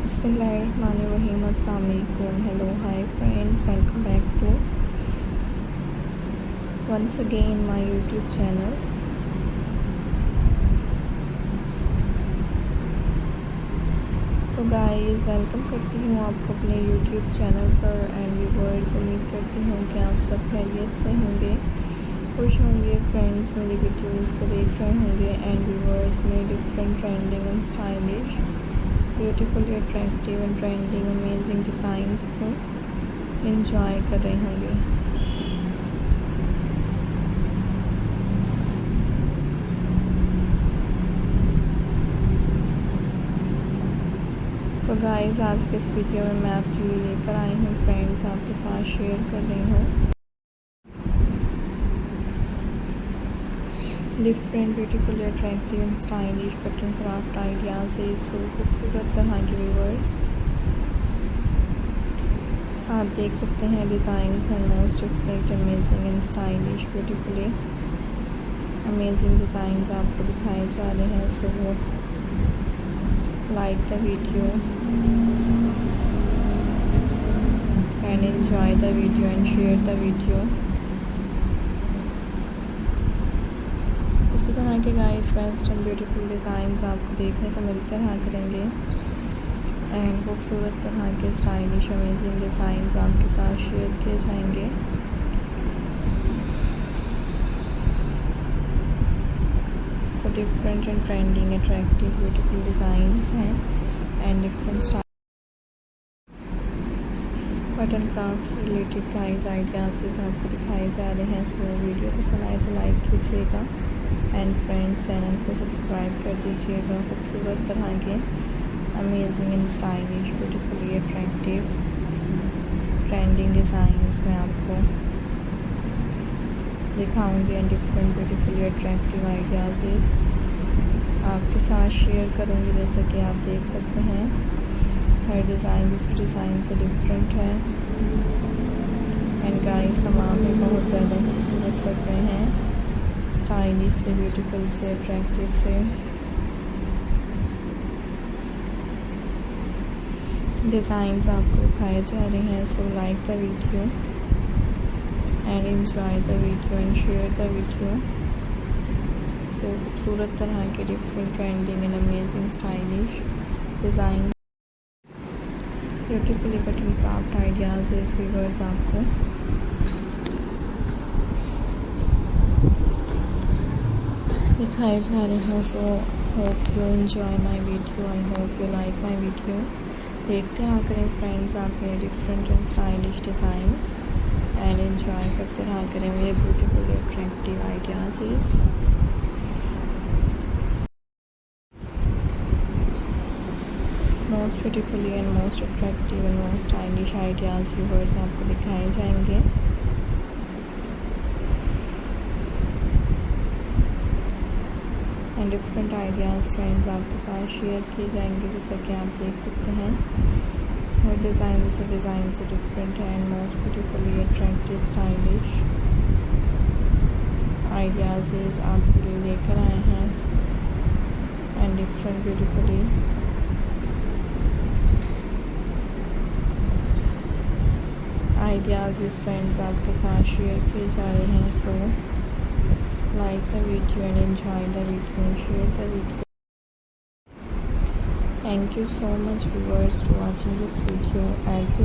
बिस्मिल्लाहिर्रहमानिर्रहीम। अस्सलाम वालेकुम। Hello hi friends, welcome back to once again my YouTube channel. So guys, welcome करती हूँ आपको अपने यूट्यूब चैनल पर एंड व्यूअर्स। उम्मीद करती हूँ कि आप सब खैरियत से होंगे, खुश होंगे। फ्रेंड्स, मेरी वीडियोस को देख रहे होंगे एंड व्यूअर्स मेरे different trending and stylish beautifully attractive and trending amazing designs को एंजॉय कर रहे होंगे। सो गाइस, आज के इस वीडियो में मैं आपके लिए लेकर आई हूँ फ्रेंड्स, आपके साथ शेयर कर रही हूँ different beautifully attractive and stylish button craft ideas से सो खूबसूरत तरह के व्यूअर्स आप देख सकते हैं। Designs and most different amazing and stylish beautifully amazing designs आपको दिखाए जा रहे हैं। So like the video and enjoy the video and share the video. इसी तरह के guys best and beautiful designs आपको देखने को मिलते रहा करेंगे एंड खूबसूरत तरह के स्टाइलिश अमेजिंग डिज़ाइंस आपके साथ शेयर किए जाएंगे। So different and trending attractive beautiful designs हैं and different style button craft से रिलेटेड गाइस आइडियाज़ आपको दिखाए जा रहे हैं। सो वीडियो पसंद आए तो लाइक कीजिएगा एंड फ्रेंड्स चैनल को सब्सक्राइब कर दीजिएगा। खूबसूरत तरह के amazing and stylish beautifully attractive trending designs में आपको दिखाऊंगी and different beautifully attractive ideas आपके साथ शेयर करूंगी। जैसे कि आप देख सकते हैं, हर डिज़ाइन दूसरी डिज़ाइन से डिफरेंट है एंड गाइस तमाम में बहुत ज़्यादा खूबसूरत लग रहे हैं, स्टाइलिश से, ब्यूटीफुल से, अट्रैक्टिव से। डिज़ाइंस आपको दिखाए जा रहे हैं। So like the video and enjoy the video and share the video. So खूबसूरत तरह के different trending and amazing stylish design beautifully button craft ideas इस व्यूअर्स आपको दिखाए जा रहे हैं। So hope you enjoy my video, I hope you like my video. देखते रहा करें फ्रेंड्स आप मेरे different and stylish designs and enjoy करते रहा करें मेरे beautiful attractive ideas. Most beautifully and most attractive and most stylish ideas viewers आपको दिखाए जाएंगे। एंड डिफरेंट आइडियाज़ फ्रेंड्स आपके साथ शेयर किए जाएंगे। जैसा कि आप देख सकते हैं, हर डिज़ाइन दूसरे डिज़ाइन से डिफरेंट है and most beautifully attractive stylish ideas आपके लिए लेकर आए हैं and different beautifully ideas friends आपके साथ शेयर किए जा रहे हैं। सो like the video and enjoy the video and share the video. Thank you so much viewers for watching this video at the